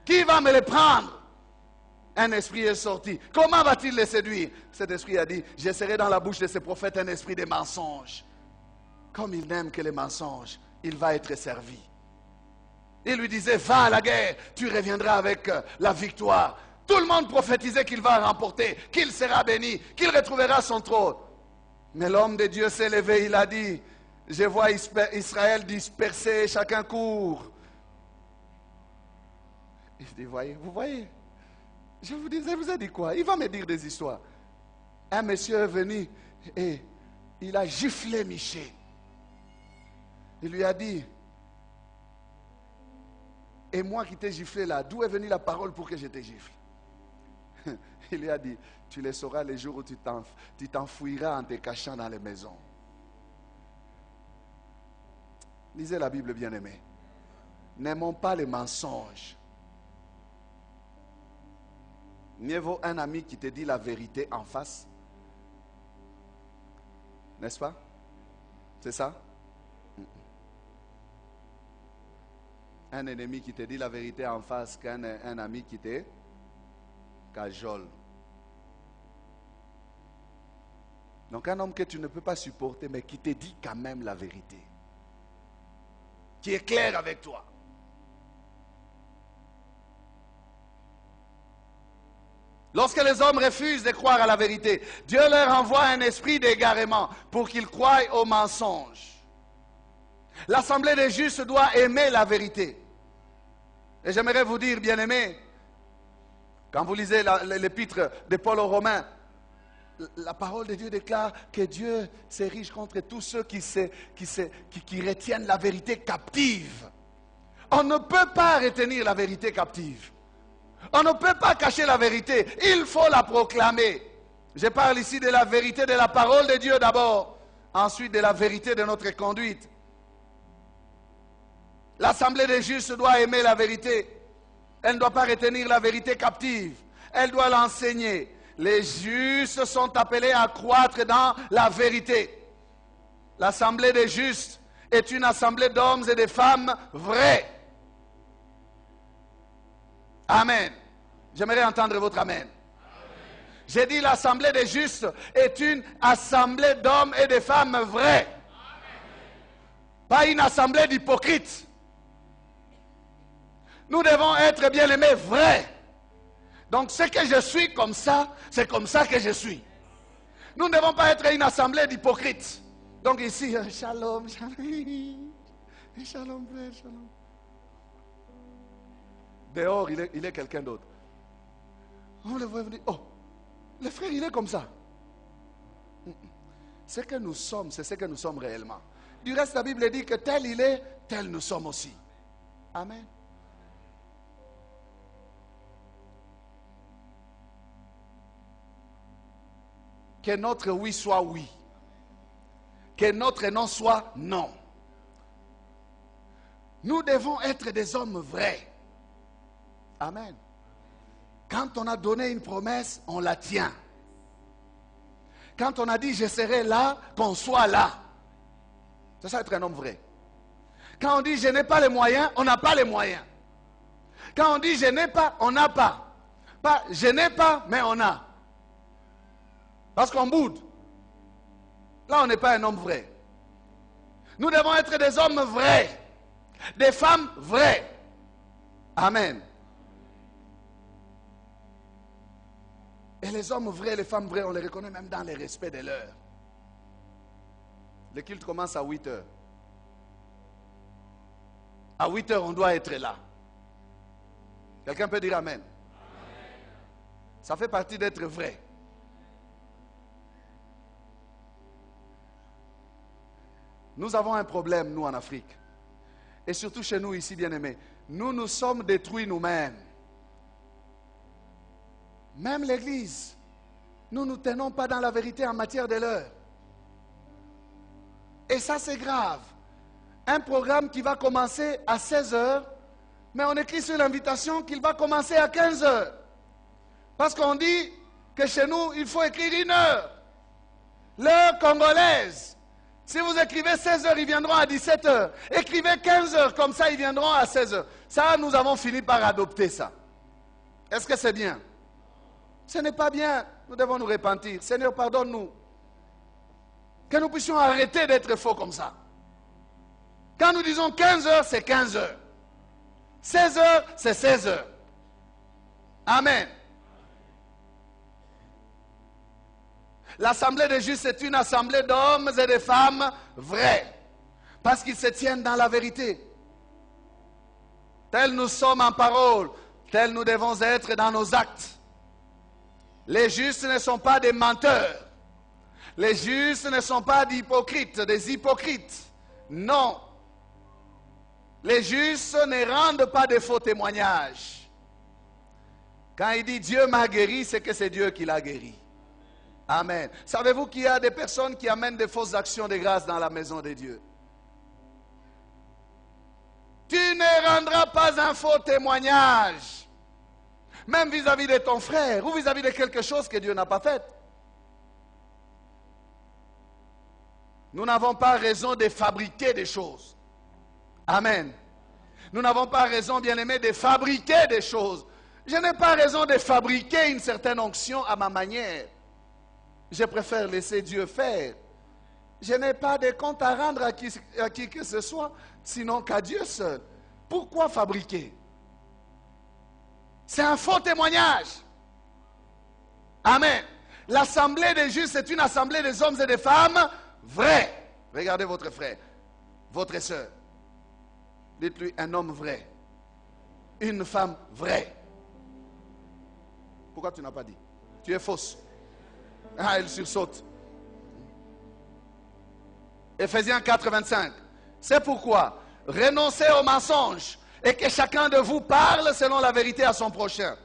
Qui va me les prendre? Un esprit est sorti. Comment va-t-il les séduire? Cet esprit a dit, je serai dans la bouche de ces prophètes un esprit de mensonge. Comme il n'aime que les mensonges, il va être servi. Il lui disait, va à la guerre, tu reviendras avec la victoire. Tout le monde prophétisait qu'il va remporter, qu'il sera béni, qu'il retrouvera son trône. Mais l'homme de Dieu s'est levé, il a dit, je vois Israël dispersé, chacun court. Il dit, vous voyez, je vous disais, vous avez dit quoi? Il va me dire des histoires. Un monsieur est venu et il a giflé Michel. Il lui a dit, et moi qui t'ai giflé là, d'où est venue la parole pour que je te gifle? Il lui a dit, tu le sauras les jours où tu t'enfouiras en te cachant dans les maisons. Lisez la Bible, bien-aimé. N'aimons pas les mensonges. Mieux vaut un ami qui te dit la vérité en face. N'est-ce pas? C'est ça? Un ennemi qui te dit la vérité en face qu'un ami qui te cajole. Donc un homme que tu ne peux pas supporter, mais qui te dit quand même la vérité. Qui est clair avec toi. Lorsque les hommes refusent de croire à la vérité, Dieu leur envoie un esprit d'égarement pour qu'ils croient aux mensonges. L'assemblée des justes doit aimer la vérité. Et j'aimerais vous dire, bien-aimés, quand vous lisez l'épître de Paul aux Romains, la parole de Dieu déclare que Dieu s'érige contre tous ceux qui retiennent la vérité captive. On ne peut pas retenir la vérité captive. On ne peut pas cacher la vérité. Il faut la proclamer. Je parle ici de la vérité de la parole de Dieu d'abord. Ensuite de la vérité de notre conduite. L'assemblée des justes doit aimer la vérité. Elle ne doit pas retenir la vérité captive. Elle doit l'enseigner. Les justes sont appelés à croître dans la vérité. L'assemblée des justes est une assemblée d'hommes et de femmes vrais. Amen. J'aimerais entendre votre amen. J'ai dit l'assemblée des justes est une assemblée d'hommes et de femmes vrais. Pas une assemblée d'hypocrites. Nous devons être bien aimés vrais. Donc ce que je suis comme ça, c'est comme ça que je suis. Nous ne devons pas être une assemblée d'hypocrites. Donc ici, shalom, shalom, shalom frère, shalom. Dehors, il est quelqu'un d'autre. On le voit venir, oh, le frère, il est comme ça. Ce que nous sommes, c'est ce que nous sommes réellement. Du reste, la Bible dit que tel il est, tel nous sommes aussi. Amen. Que notre oui soit oui. Que notre non soit non. Nous devons être des hommes vrais. Amen. Quand on a donné une promesse, on la tient. Quand on a dit je serai là, qu'on soit là. C'est ça être un homme vrai. Quand on dit je n'ai pas les moyens, on n'a pas les moyens. Quand on dit je n'ai pas, on n'a pas. Pas je n'ai pas, mais on a. Parce qu'on boude. Là, on n'est pas un homme vrai. Nous devons être des hommes vrais. Des femmes vraies. Amen. Et les hommes vrais, les femmes vraies, on les reconnaît même dans le respect de l'heure. Le culte commence à 8 heures. À 8 heures, on doit être là. Quelqu'un peut dire Amen. Ça fait partie d'être vrai. Nous avons un problème, nous, en Afrique. Et surtout chez nous, ici, bien-aimés. Nous nous sommes détruits nous-mêmes. Même l'Église. Nous ne nous tenons pas dans la vérité en matière de l'heure. Et ça, c'est grave. Un programme qui va commencer à 16 heures, mais on écrit sur l'invitation qu'il va commencer à 15 heures. Parce qu'on dit que chez nous, il faut écrire 1 heure. L'heure congolaise. Si vous écrivez 16 heures, ils viendront à 17 heures. Écrivez 15 heures, comme ça ils viendront à 16 heures. Ça, nous avons fini par adopter ça. Est-ce que c'est bien? Ce n'est pas bien. Nous devons nous repentir. Seigneur, pardonne-nous. Que nous puissions arrêter d'être faux comme ça. Quand nous disons 15 heures, c'est 15 heures. 16 heures, c'est 16 heures. Amen. L'assemblée des justes est une assemblée d'hommes et de femmes vrais. Parce qu'ils se tiennent dans la vérité. Tels nous sommes en parole, tels nous devons être dans nos actes. Les justes ne sont pas des menteurs. Les justes ne sont pas des hypocrites. Non. Les justes ne rendent pas de faux témoignages. Quand il dit Dieu m'a guéri, c'est que c'est Dieu qui l'a guéri. Amen. Savez-vous qu'il y a des personnes qui amènent des fausses actions de grâce dans la maison de Dieu? Tu ne rendras pas un faux témoignage, même vis-à-vis de ton frère ou vis-à-vis de quelque chose que Dieu n'a pas fait. Nous n'avons pas raison de fabriquer des choses. Amen. Nous n'avons pas raison, bien-aimés, de fabriquer des choses. Je n'ai pas raison de fabriquer une certaine onction à ma manière. Je préfère laisser Dieu faire. Je n'ai pas de compte à rendre à qui que ce soit, sinon qu'à Dieu seul. Pourquoi fabriquer? C'est un faux témoignage. Amen. L'assemblée des justes est une assemblée des hommes et des femmes vrais. Regardez votre frère, votre soeur. Dites-lui un homme vrai, une femme vraie. Pourquoi tu n'as pas dit? Tu es fausse. Ah, elle sursaute. Ephésiens 4, 25. C'est pourquoi renoncez au mensonge et que chacun de vous parle selon la vérité à son prochain.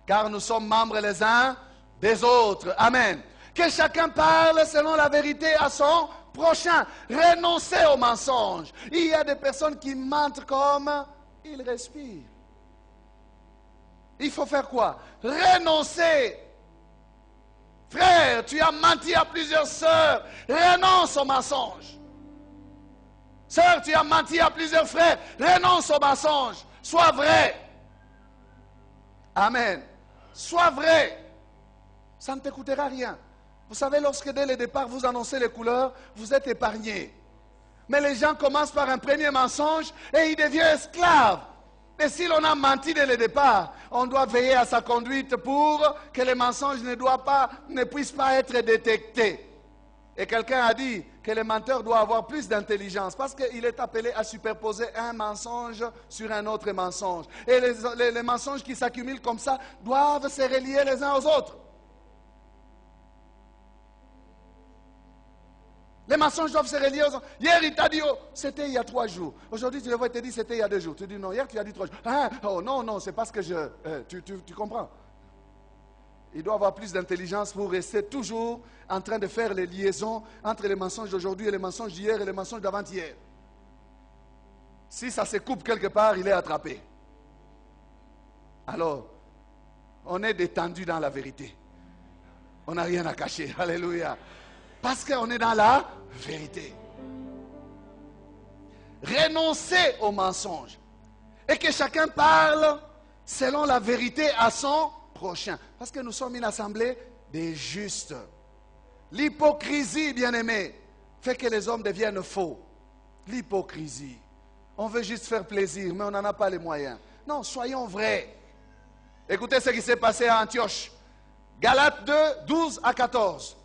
Car nous sommes membres les uns des autres. Amen. Que chacun parle selon la vérité à son prochain. Renoncez au mensonge. Il y a des personnes qui mentent comme ils respirent. Il faut faire quoi? Renoncer. Frère, tu as menti à plusieurs sœurs. Renonce au mensonge. Sœur, tu as menti à plusieurs frères. Renonce au mensonge. Sois vrai. Amen. Sois vrai. Ça ne te coûtera rien. Vous savez, lorsque dès le départ vous annoncez les couleurs, vous êtes épargné. Mais les gens commencent par un premier mensonge et ils deviennent esclaves. Et si l'on a menti dès le départ, on doit veiller à sa conduite pour que les mensonges ne puissent pas être détectés. Et quelqu'un a dit que le menteur doit avoir plus d'intelligence parce qu'il est appelé à superposer un mensonge sur un autre mensonge. Et les mensonges qui s'accumulent comme ça doivent se relier les uns aux autres. Les mensonges doivent se relier aux autres. Hier, il t'a dit, oh, c'était il y a 3 jours. Aujourd'hui, tu le vois, il te dit, c'était il y a 2 jours. Tu dis, non, hier, tu as dit 3 jours. Ah, oh, non, c'est parce que tu comprends. Il doit avoir plus d'intelligence pour rester toujours en train de faire les liaisons entre les mensonges d'aujourd'hui et les mensonges d'hier et les mensonges d'avant-hier. Si ça se coupe quelque part, il est attrapé. Alors, on est détendu dans la vérité. On n'a rien à cacher. Alléluia. Parce qu'on est dans la vérité. Renoncez aux mensonges. Et que chacun parle selon la vérité à son prochain. Parce que nous sommes une assemblée des justes. L'hypocrisie, bien-aimé, fait que les hommes deviennent faux. L'hypocrisie. On veut juste faire plaisir, mais on n'en a pas les moyens. Non, soyons vrais. Écoutez ce qui s'est passé à Antioche. Galates 2, 12 à 14.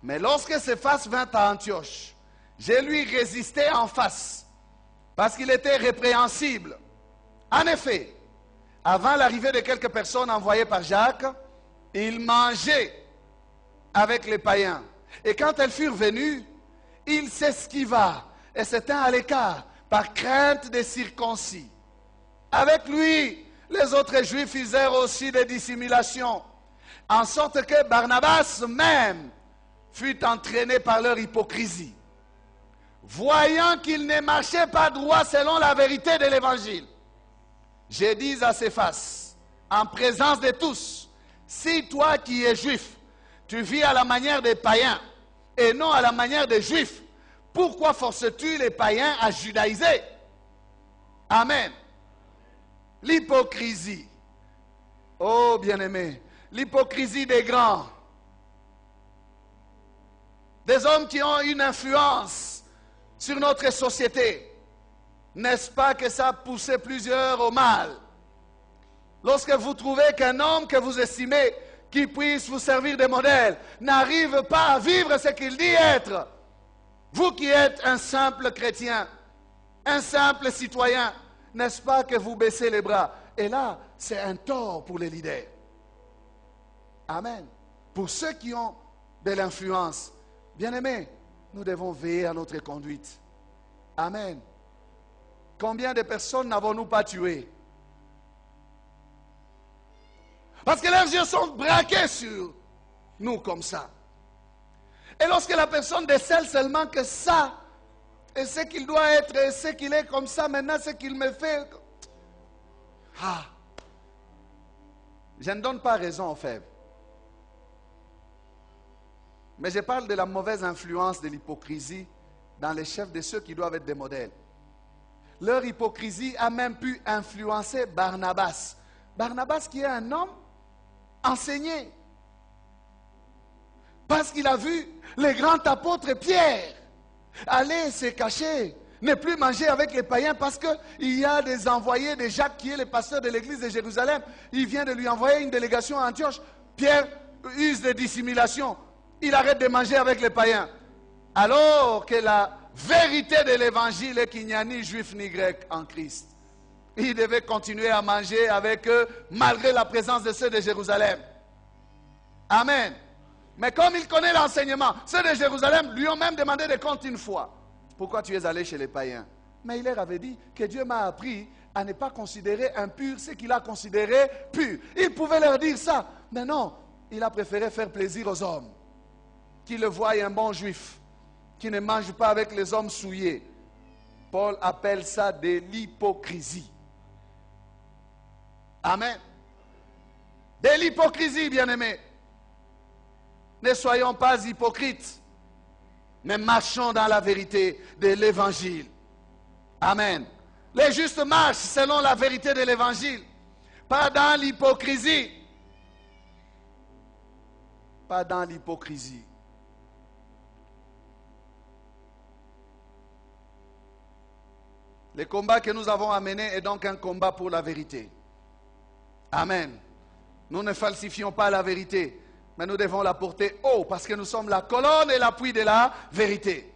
Mais lorsque Céphas vint à Antioche, je lui résistai en face, parce qu'il était répréhensible. En effet, avant l'arrivée de quelques personnes envoyées par Jacques, il mangeait avec les païens. Et quand elles furent venues, il s'esquiva et se tint à l'écart par crainte des circoncis. Avec lui, les autres Juifs usèrent aussi des dissimulations, en sorte que Barnabas même fut entraîné par leur hypocrisie. Voyant qu'il ne marchait pas droit selon la vérité de l'évangile, je dis à Céphas, en présence de tous, si toi qui es juif, tu vis à la manière des païens et non à la manière des juifs, Pourquoi forces-tu les païens à judaïser? Amen. L'hypocrisie. Oh, bien-aimé, l'hypocrisie des grands. Des hommes qui ont une influence sur notre société. N'est-ce pas que ça a poussé plusieurs au mal? Lorsque vous trouvez qu'un homme que vous estimez qui puisse vous servir de modèle n'arrive pas à vivre ce qu'il dit être, vous qui êtes un simple chrétien, un simple citoyen, n'est-ce pas que vous baissez les bras? Et là, c'est un tort pour les leaders. Amen. Pour ceux qui ont de l'influence, bien-aimés, nous devons veiller à notre conduite. Amen. Combien de personnes n'avons-nous pas tuées? Parce que leurs yeux sont braqués sur nous comme ça. Et lorsque la personne décèle seulement que ça, et ce qu'il doit être, et ce qu'il est comme ça, maintenant ce qu'il me fait. Ah, je ne donne pas raison aux faibles. Mais je parle de la mauvaise influence de l'hypocrisie dans les chefs de ceux qui doivent être des modèles. Leur hypocrisie a même pu influencer Barnabas. Barnabas qui est un homme enseigné. Parce qu'il a vu le grand apôtre Pierre aller se cacher, ne plus manger avec les païens parce qu'il y a des envoyés de Jacques qui est le pasteur de l'église de Jérusalem. Il vient de lui envoyer une délégation à Antioche. Pierre use de dissimulation. Il arrête de manger avec les païens. Alors que la vérité de l'évangile est qu'il n'y a ni juif ni grec en Christ. Il devait continuer à manger avec eux malgré la présence de ceux de Jérusalem. Amen. Mais comme il connaît l'enseignement, ceux de Jérusalem lui ont même demandé des comptes une fois. Pourquoi tu es allé chez les païens? Mais il leur avait dit que Dieu m'a appris à ne pas considérer impur ce qu'il a considéré pur. Il pouvait leur dire ça, mais non, il a préféré faire plaisir aux hommes. Qui le voient un bon juif, qui ne mange pas avec les hommes souillés. Paul appelle ça de l'hypocrisie. Amen. De l'hypocrisie, bien-aimés. Ne soyons pas hypocrites, mais marchons dans la vérité de l'évangile. Amen. Les justes marchent selon la vérité de l'évangile, pas dans l'hypocrisie. Pas dans l'hypocrisie. Le combat que nous avons à mener est donc un combat pour la vérité. Amen. Nous ne falsifions pas la vérité, mais nous devons la porter haut parce que nous sommes la colonne et l'appui de la vérité.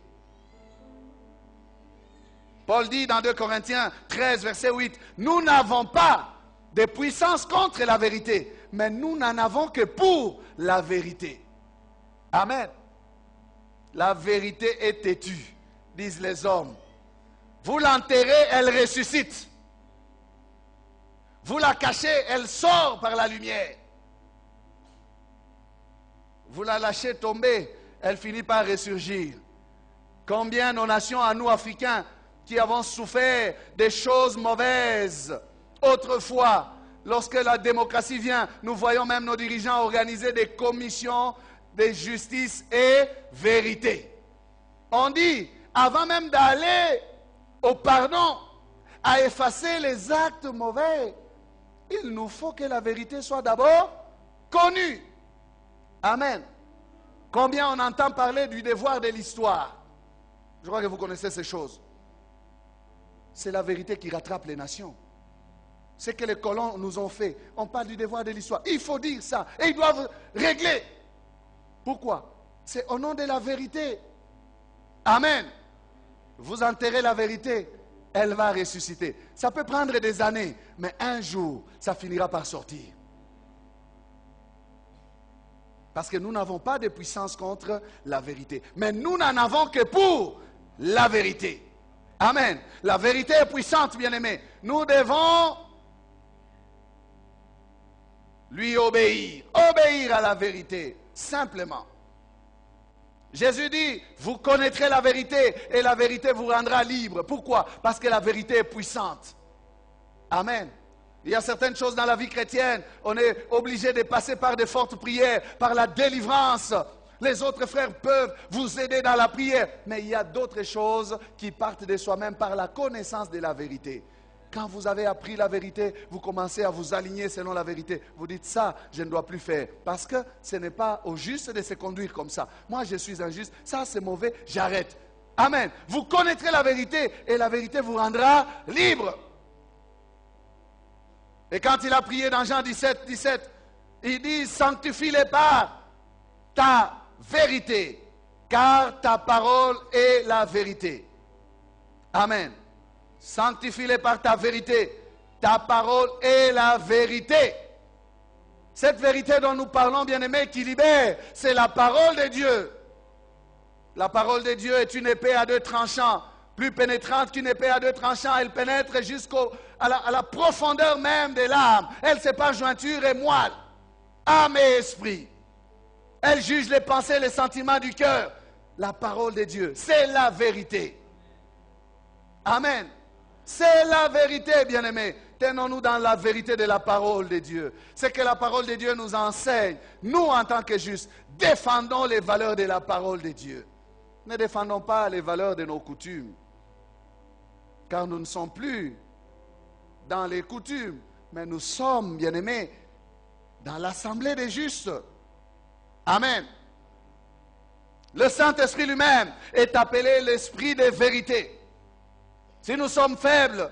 Paul dit dans 2 Corinthiens 13, verset 8, « Nous n'avons pas de puissance contre la vérité, mais nous n'en avons que pour la vérité. » Amen. La vérité est têtue, disent les hommes. Vous l'enterrez, elle ressuscite. Vous la cachez, elle sort par la lumière. Vous la lâchez tomber, elle finit par ressurgir. Combien nos nations, à nous Africains, qui avons souffert des choses mauvaises autrefois, lorsque la démocratie vient, nous voyons même nos dirigeants organiser des commissions de justice et vérité. On dit, avant même d'aller au pardon, à effacer les actes mauvais, il nous faut que la vérité soit d'abord connue. Amen. Combien on entend parler du devoir de l'histoire? Je crois que vous connaissez ces choses. C'est la vérité qui rattrape les nations. C'est que les colons nous ont fait. On parle du devoir de l'histoire. Il faut dire ça. Et ils doivent régler. Pourquoi? C'est au nom de la vérité. Amen. Vous enterrez la vérité, elle va ressusciter. Ça peut prendre des années, mais un jour, ça finira par sortir. Parce que nous n'avons pas de puissance contre la vérité. Mais nous n'en avons que pour la vérité. Amen. La vérité est puissante, bien-aimés. Nous devons lui obéir. Obéir à la vérité, simplement. Jésus dit, vous connaîtrez la vérité et la vérité vous rendra libre. Pourquoi? Parce que la vérité est puissante. Amen. Il y a certaines choses dans la vie chrétienne, on est obligé de passer par de fortes prières, par la délivrance Les autres frères peuvent vous aider dans la prière. Mais il y a d'autres choses qui partent de soi-même par la connaissance de la vérité. Quand vous avez appris la vérité, vous commencez à vous aligner selon la vérité. Vous dites ça, je ne dois plus faire. Parce que ce n'est pas au juste de se conduire comme ça. Moi, je suis injuste. Ça, c'est mauvais. J'arrête. Amen. Vous connaîtrez la vérité et la vérité vous rendra libre. Et quand il a prié dans Jean 17, 17, il dit, sanctifie-les par ta vérité, car ta parole est la vérité. Amen. Sanctifie-les par ta vérité, ta parole est la vérité. Cette vérité dont nous parlons, bien-aimés, qui libère, c'est la parole de Dieu. La parole de Dieu est une épée à deux tranchants, plus pénétrante qu'une épée à deux tranchants. Elle pénètre jusqu'à la profondeur même de l'âme. Elle sépare jointure et moelle, âme et esprit. Elle juge les pensées et les sentiments du cœur. La parole de Dieu, c'est la vérité. Amen. C'est la vérité, bien-aimés. Tenons-nous dans la vérité de la parole de Dieu. C'est que la parole de Dieu nous enseigne. Nous, en tant que justes, défendons les valeurs de la parole de Dieu. Ne défendons pas les valeurs de nos coutumes. Car nous ne sommes plus dans les coutumes, mais nous sommes, bien-aimés, dans l'assemblée des justes. Amen. Le Saint-Esprit lui-même est appelé l'Esprit de vérité. Si nous sommes faibles,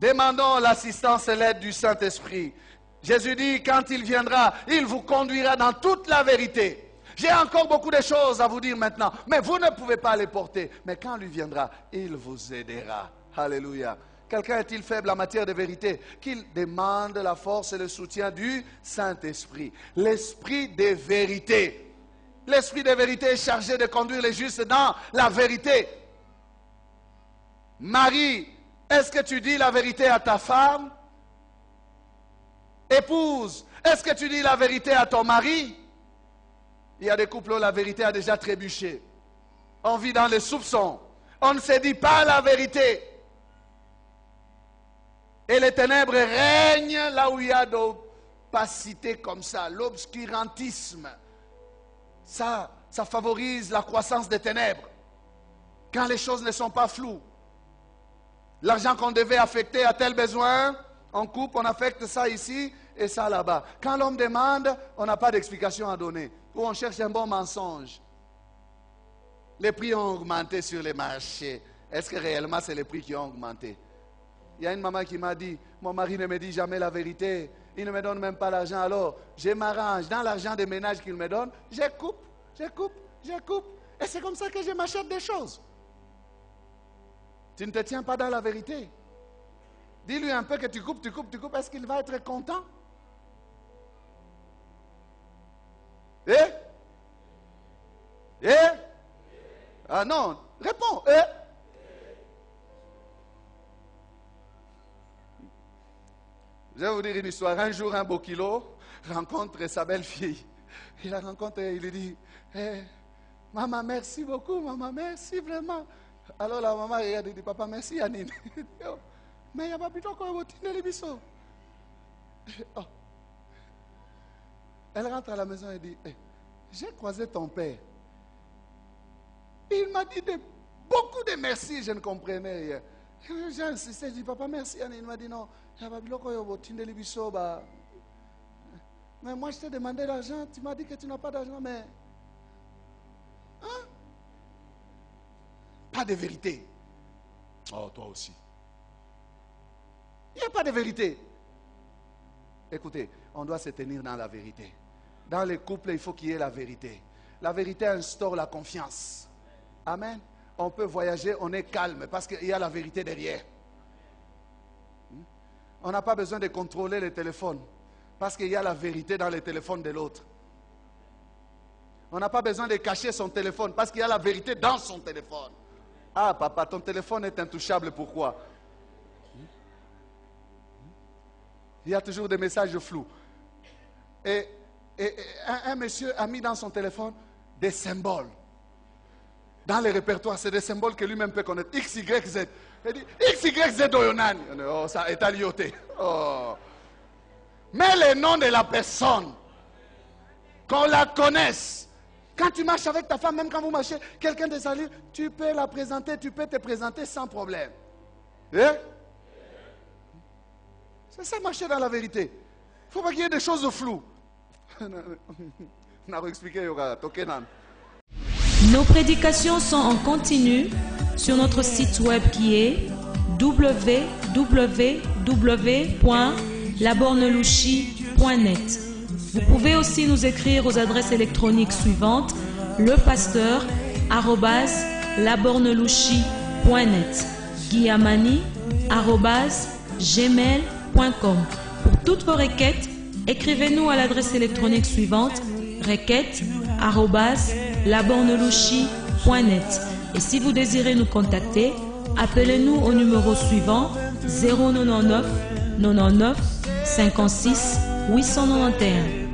demandons l'assistance et l'aide du Saint-Esprit. Jésus dit, quand il viendra, il vous conduira dans toute la vérité. J'ai encore beaucoup de choses à vous dire maintenant, mais vous ne pouvez pas les porter. Mais quand lui viendra, il vous aidera. Alléluia. Quelqu'un est-il faible en matière de vérité? Qu'il demande la force et le soutien du Saint-Esprit. L'Esprit de vérité. L'Esprit de vérité est chargé de conduire les justes dans la vérité. Marie, est-ce que tu dis la vérité à ta femme? Épouse, est-ce que tu dis la vérité à ton mari? Il y a des couples où la vérité a déjà trébuché. On vit dans les soupçons. On ne se dit pas la vérité. Et les ténèbres règnent là où il y a d'opacité comme ça, l'obscurantisme. Ça favorise la croissance des ténèbres. Quand les choses ne sont pas floues. L'argent qu'on devait affecter à tel besoin, on coupe, on affecte ça ici et ça là-bas. Quand l'homme demande, on n'a pas d'explication à donner. Ou on cherche un bon mensonge. Les prix ont augmenté sur les marchés. Est-ce que réellement c'est les prix qui ont augmenté? Il y a une maman qui m'a dit, mon mari ne me dit jamais la vérité. Il ne me donne même pas l'argent. Alors, je m'arrange. Dans l'argent des ménages qu'il me donne, je coupe. Et c'est comme ça que je m'achète des choses. Tu ne te tiens pas dans la vérité. Dis-lui un peu que tu coupes. Est-ce qu'il va être content? Ah non, réponds. Je vais vous dire une histoire. Un jour, un beau kilo rencontre sa belle-fille. Il la rencontre et il lui dit, maman, merci beaucoup, maman, merci vraiment. Alors la maman regarde et dit, papa, merci Yanine. Mais il n'y a pas plutôt qu'on va tenir les bisous. Elle rentre à la maison et dit, j'ai croisé ton père. Il m'a dit beaucoup de merci, je ne comprenais rien. J'ai insisté, j'ai dit, papa, merci Yanine. Il m'a dit, non, il n'y a pas plutôt qu'on va tenir les bisous. Mais moi, je t'ai demandé l'argent, tu m'as dit que tu n'as pas d'argent, mais... Hein? Pas de vérité. Oh, toi aussi. Il n'y a pas de vérité. Écoutez, on doit se tenir dans la vérité. Dans les couples, il faut qu'il y ait la vérité. La vérité instaure la confiance. Amen. On peut voyager, on est calme parce qu'il y a la vérité derrière. On n'a pas besoin de contrôler les téléphones parce qu'il y a la vérité dans les téléphones de l'autre. On n'a pas besoin de cacher son téléphone parce qu'il y a la vérité dans son téléphone. Ah papa, ton téléphone est intouchable, pourquoi? Il y a toujours des messages flous. Et un monsieur a mis dans son téléphone des symboles. Dans les répertoires, c'est des symboles que lui-même peut connaître. X, Y, Z. Il dit X, Y, Z Oyonan. Oh, ça est alioté. Oh. Mais le nom de la personne, qu'on la connaisse, Quand tu marches avec ta femme, même quand vous marchez, quelqu'un te salue, tu peux la présenter, tu peux te présenter sans problème. Eh? C'est ça, marcher dans la vérité. Il ne faut pas qu'il y ait des choses floues. Nos prédications sont en continu sur notre site web qui est www.labornelouchi.net. Vous pouvez aussi nous écrire aux adresses électroniques suivantes: lepasteur@labornelouchi.net, guillamani@gmail.com. Pour toutes vos requêtes, écrivez-nous à l'adresse électronique suivante: requêtes@labornelouchi.net. Et si vous désirez nous contacter, appelez-nous au numéro suivant: 099 99 56 891.